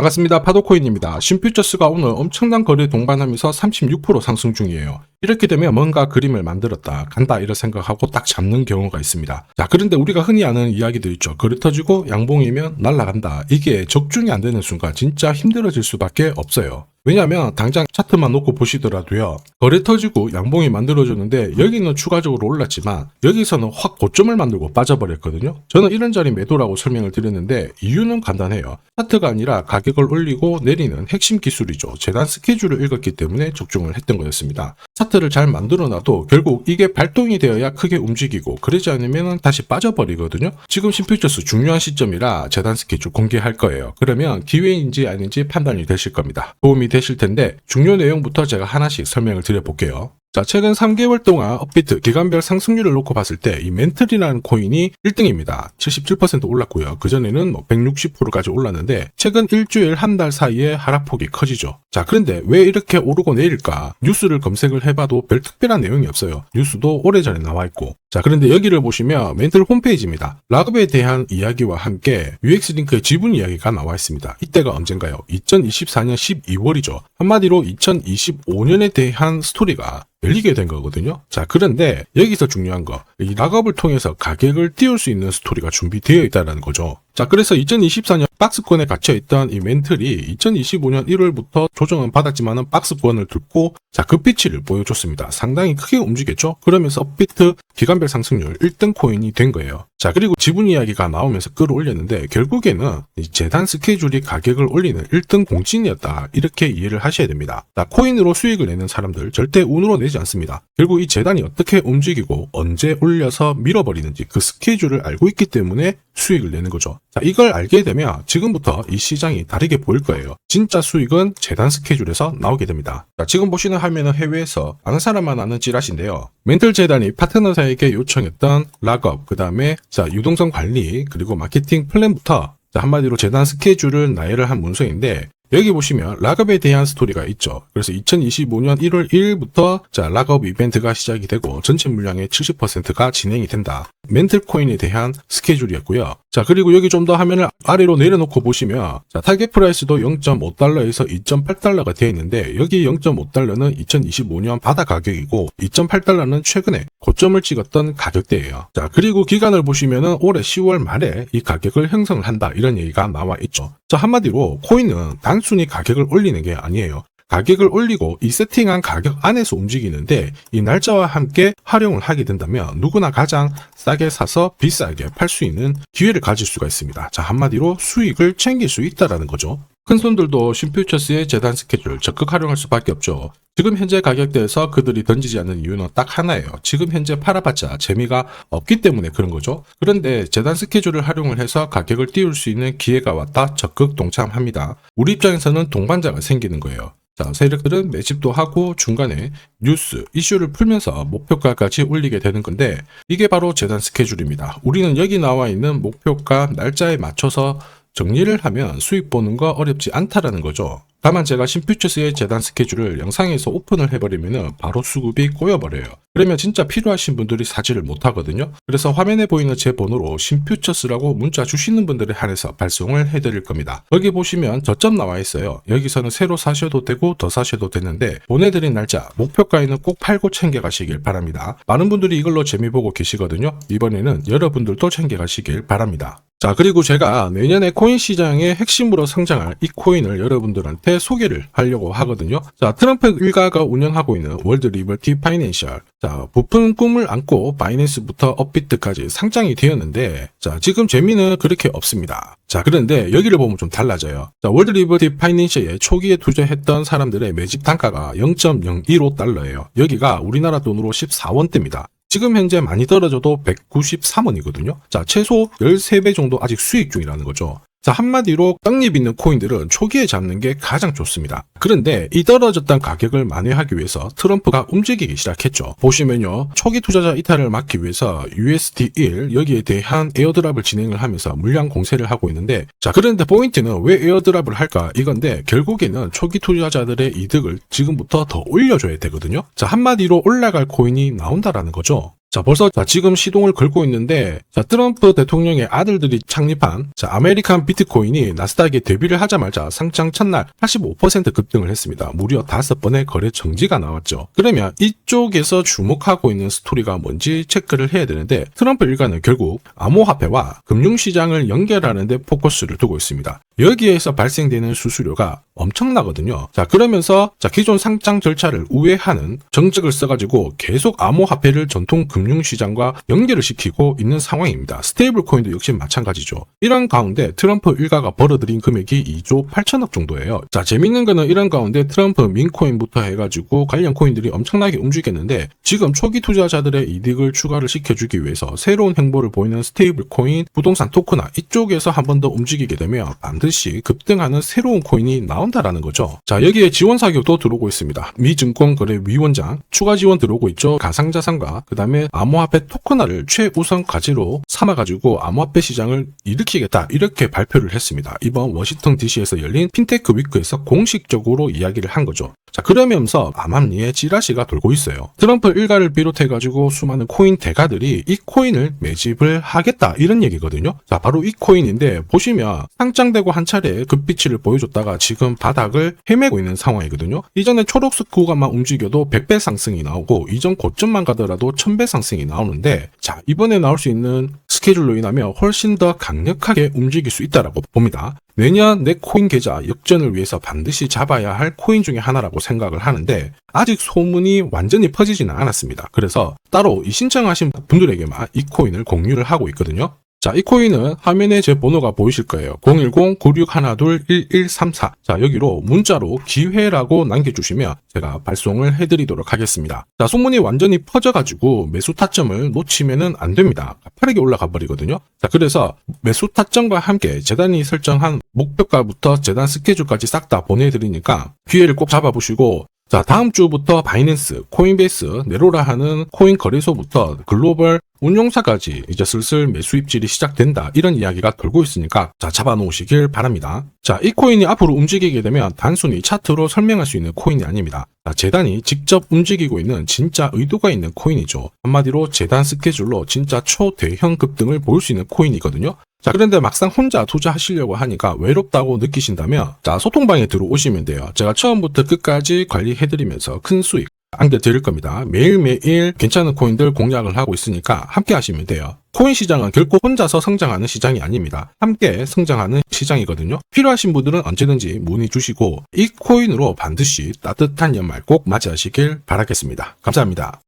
반갑습니다. 파도코인입니다. 신퓨처스가 오늘 엄청난 거래 동반하면서 36% 상승 중이에요. 이렇게 되면 뭔가 그림을 만들었다, 간다 이런 생각하고 딱 잡는 경우가 있습니다. 자, 그런데 우리가 흔히 아는 이야기들 있죠. 거래 터지고 양봉이면 날아간다. 이게 적중이 안 되는 순간 진짜 힘들어질 수밖에 없어요. 왜냐하면 당장 차트만 놓고 보시더라도요. 거래 터지고 양봉이 만들어졌는데 여기는 추가적으로 올랐지만 여기서는 확 고점을 만들고 빠져버렸거든요. 저는 이런 자리 매도라고 설명을 드렸는데 이유는 간단해요. 차트가 아니라 가격을 올리고 내리는 핵심 기술이죠. 재단 스케줄을 읽었기 때문에 적중을 했던 거였습니다. 차트를 잘 만들어놔도 결국 이게 발동이 되어야 크게 움직이고 그러지 않으면 다시 빠져버리거든요. 지금 신퓨처스 중요한 시점이라 재단 스케줄 공개할 거예요. 그러면 기회인지 아닌지 판단이 되실 겁니다. 도움이 되실 텐데 중요 내용부터 제가 하나씩 설명을 드려볼게요. 자, 최근 3개월 동안 업비트 기간별 상승률을 놓고 봤을 때 이 멘틀이라는 코인이 1등입니다. 77% 올랐고요. 그전에는 160%까지 올랐는데 최근 일주일 한 달 사이에 하락폭이 커지죠. 자, 그런데 왜 이렇게 오르고 내릴까? 뉴스를 검색을 해봐도 별 특별한 내용이 없어요. 뉴스도 오래전에 나와 있고. 자, 그런데 여기를 보시면 멘틀 홈페이지입니다. 락업에 대한 이야기와 함께 UX링크의 지분 이야기가 나와 있습니다. 이때가 언젠가요? 2024년 12월이죠. 한마디로 2025년에 대한 스토리가 열리게 된 거거든요. 자, 그런데 여기서 중요한 거, 이 락업을 통해서 가격을 띄울 수 있는 스토리가 준비되어 있다는 거죠. 자, 그래서 2024년 박스권에 갇혀있던 이 멘틀이 2025년 1월부터 조정은 받았지만은 박스권을 뚫고 자, 급비치를 보여줬습니다. 상당히 크게 움직였죠. 그러면서 업비트 기간별 상승률 1등 코인이 된 거예요. 자, 그리고 지분 이야기가 나오면서 끌어올렸는데 결국에는 이 재단 스케줄이 가격을 올리는 1등 공신이었다. 이렇게 이해를 하셔야 됩니다. 자, 코인으로 수익을 내는 사람들 절대 운으로 내지 않습니다. 결국 이 재단이 어떻게 움직이고 언제 올려서 밀어버리는지 그 스케줄을 알고 있기 때문에 수익을 내는 거죠. 자, 이걸 알게 되면 지금부터 이 시장이 다르게 보일 거예요. 진짜 수익은 재단 스케줄에서 나오게 됩니다. 자, 지금 보시는 화면은 해외에서 아는 사람만 아는 찌라시인데요. 멘틀 재단이 파트너사에게 요청했던 락업, 그 다음에 자, 유동성 관리, 그리고 마케팅 플랜부터 자, 한마디로 재단 스케줄을 나열을 한 문서인데 여기 보시면 락업에 대한 스토리가 있죠. 그래서 2025년 1월 1일부터 자, 락업 이벤트가 시작이 되고 전체 물량의 70%가 진행이 된다. 멘틀 코인에 대한 스케줄이었고요. 자, 그리고 여기 좀 더 화면을 아래로 내려놓고 보시면 자, 타겟 프라이스도 0.5달러에서 2.8달러가 되어 있는데 여기 0.5달러는 2025년 바다 가격이고 2.8달러는 최근에 고점을 찍었던 가격대예요. 자, 그리고 기간을 보시면은 올해 10월 말에 이 가격을 형성을 한다. 이런 얘기가 나와 있죠. 자, 한마디로 코인은 단순히 가격을 올리는 게 아니에요. 가격을 올리고 이 세팅한 가격 안에서 움직이는데 이 날짜와 함께 활용을 하게 된다면 누구나 가장 싸게 사서 비싸게 팔 수 있는 기회를 가질 수가 있습니다. 자, 한마디로 수익을 챙길 수 있다라는 거죠. 큰손들도 신퓨처스의 재단 스케줄 적극 활용할 수밖에 없죠. 지금 현재 가격대에서 그들이 던지지 않는 이유는 딱 하나예요. 지금 현재 팔아봤자 재미가 없기 때문에 그런 거죠. 그런데 재단 스케줄을 활용을 해서 가격을 띄울 수 있는 기회가 왔다 적극 동참합니다. 우리 입장에서는 동반자가 생기는 거예요. 자, 세력들은 매집도 하고 중간에 뉴스, 이슈를 풀면서 목표가까지 올리게 되는 건데 이게 바로 재단 스케줄입니다. 우리는 여기 나와 있는 목표가 날짜에 맞춰서 정리를 하면 수익 보는 거 어렵지 않다라는 거죠. 다만 제가 신퓨처스의 재단 스케줄을 영상에서 오픈을 해버리면 바로 수급이 꼬여버려요. 그러면 진짜 필요하신 분들이 사지를 못하거든요. 그래서 화면에 보이는 제 번호로 신퓨처스라고 문자 주시는 분들에 한해서 발송을 해드릴 겁니다. 여기 보시면 저점 나와 있어요. 여기서는 새로 사셔도 되고 더 사셔도 되는데 보내드린 날짜 목표가에는 꼭 팔고 챙겨가시길 바랍니다. 많은 분들이 이걸로 재미 보고 계시거든요. 이번에는 여러분들도 챙겨가시길 바랍니다. 자, 그리고 제가 내년에 코인 시장의 핵심으로 성장할 이 코인을 여러분들한테 소개를 하려고 하거든요. 자, 트럼프 일가가 운영하고 있는 월드 리버티 파이낸셜. 자, 부푼 꿈을 안고 바이낸스부터 업비트까지 상장이 되었는데 자, 지금 재미는 그렇게 없습니다. 자, 그런데 여기를 보면 좀 달라져요. 자, 월드 리버티 파이낸셜에 초기에 투자했던 사람들의 매집 단가가 0.015달러예요. 여기가 우리나라 돈으로 14원대입니다. 지금 현재 많이 떨어져도 193원이거든요. 자, 최소 13배 정도 아직 수익 중이라는 거죠. 자, 한마디로 떡잎 있는 코인들은 초기에 잡는 게 가장 좋습니다. 그런데 이 떨어졌던 가격을 만회하기 위해서 트럼프가 움직이기 시작했죠. 보시면요, 초기 투자자 이탈을 막기 위해서 USD1 여기에 대한 에어드랍을 진행을 하면서 물량 공세를 하고 있는데 자, 그런데 포인트는 왜 에어드랍을 할까 이건데 결국에는 초기 투자자들의 이득을 지금부터 더 올려줘야 되거든요. 자, 한마디로 올라갈 코인이 나온다라는 거죠. 자, 벌써 지금 시동을 걸고 있는데, 트럼프 대통령의 아들들이 창립한 아메리칸 비트코인이 나스닥에 데뷔를 하자마자 상장 첫날 85% 급등을 했습니다. 무려 5번의 거래 정지가 나왔죠. 그러면 이쪽에서 주목하고 있는 스토리가 뭔지 체크를 해야 되는데, 트럼프 일가는 결국 암호화폐와 금융시장을 연결하는 데 포커스를 두고 있습니다. 여기에서 발생되는 수수료가 엄청나거든요. 그러면서 기존 상장 절차를 우회하는 정책을 써가지고 계속 암호화폐를 전통 금융시장과 연결을 시키고 있는 상황입니다. 스테이블 코인도 역시 마찬가지죠. 이런 가운데 트럼프 일가가 벌어들인 금액이 2조 8천억 정도예요. 재밌는 거는 이런 가운데 트럼프 민코인부터 해가지고 관련 코인들이 엄청나게 움직였는데, 지금 초기 투자자들의 이득을 추가를 시켜주기 위해서 새로운 행보를 보이는 스테이블 코인, 부동산 토크나 이쪽에서 한 번 더 움직이게 되면 반드시 급등하는 새로운 코인이 나온다라는 거죠. 여기에 지원 사격도 들어오고 있습니다. 미 증권거래위원장 추가 지원 들어오고 있죠. 가상자산과 그 다음에 암호화폐 토큰화를 최우선 과제로 삼아가지고 암호화폐 시장을 일으키겠다, 이렇게 발표를 했습니다. 이번 워싱턴 DC에서 열린 핀테크 위크에서 공식적으로 이야기를 한 거죠. 그러면서 암암리에 찌라시가 돌고 있어요. 트럼프 일가를 비롯해가지고 수많은 코인 대가들이 이 코인을 매집을 하겠다, 이런 얘기거든요. 바로 이 코인인데, 보시면 상장되고 한 차례 급비치를 보여줬다가 지금 바닥을 헤매고 있는 상황이거든요. 이전에 초록색 구간만 움직여도 100배 상승이 나오고, 이전 고점만 가더라도 1000배 상승이 나오는데, 이번에 나올 수 있는 스케줄로 인하면 훨씬 더 강력하게 움직일 수 있다라고 봅니다. 내년 내 코인 계좌 역전을 위해서 반드시 잡아야 할 코인 중에 하나라고 생각을 하는데, 아직 소문이 완전히 퍼지지는 않았습니다. 그래서 따로 이 신청하신 분들에게만 이 코인을 공유를 하고 있거든요. 이 코인은 화면에 제 번호가 보이실 거예요. 010-9612-1134. 여기로 문자로 기회라고 남겨주시면 제가 발송을 해드리도록 하겠습니다. 소문이 완전히 퍼져가지고 매수 타점을 놓치면은 안 됩니다. 빠르게 올라가 버리거든요. 그래서 매수 타점과 함께 재단이 설정한 목표가부터 재단 스케줄까지 싹 다 보내드리니까 기회를 꼭 잡아보시고, 다음 주부터 바이낸스, 코인베이스, 네로라 하는 코인 거래소부터 글로벌 운용사까지 이제 슬슬 매수 입질이 시작된다, 이런 이야기가 돌고 있으니까 잡아놓으시길 바랍니다. 이 코인이 앞으로 움직이게 되면 단순히 차트로 설명할 수 있는 코인이 아닙니다. 재단이 직접 움직이고 있는 진짜 의도가 있는 코인이죠. 한마디로 재단 스케줄로 진짜 초대형 급등을 보일 수 있는 코인이거든요. 그런데 막상 혼자 투자하시려고 하니까 외롭다고 느끼신다면 소통방에 들어오시면 돼요. 제가 처음부터 끝까지 관리해드리면서 큰 수익 안겨드릴 겁니다. 매일매일 괜찮은 코인들 공략을 하고 있으니까 함께 하시면 돼요. 코인 시장은 결코 혼자서 성장하는 시장이 아닙니다. 함께 성장하는 시장이거든요. 필요하신 분들은 언제든지 문의 주시고, 이 코인으로 반드시 따뜻한 연말 꼭 맞이하시길 바라겠습니다. 감사합니다.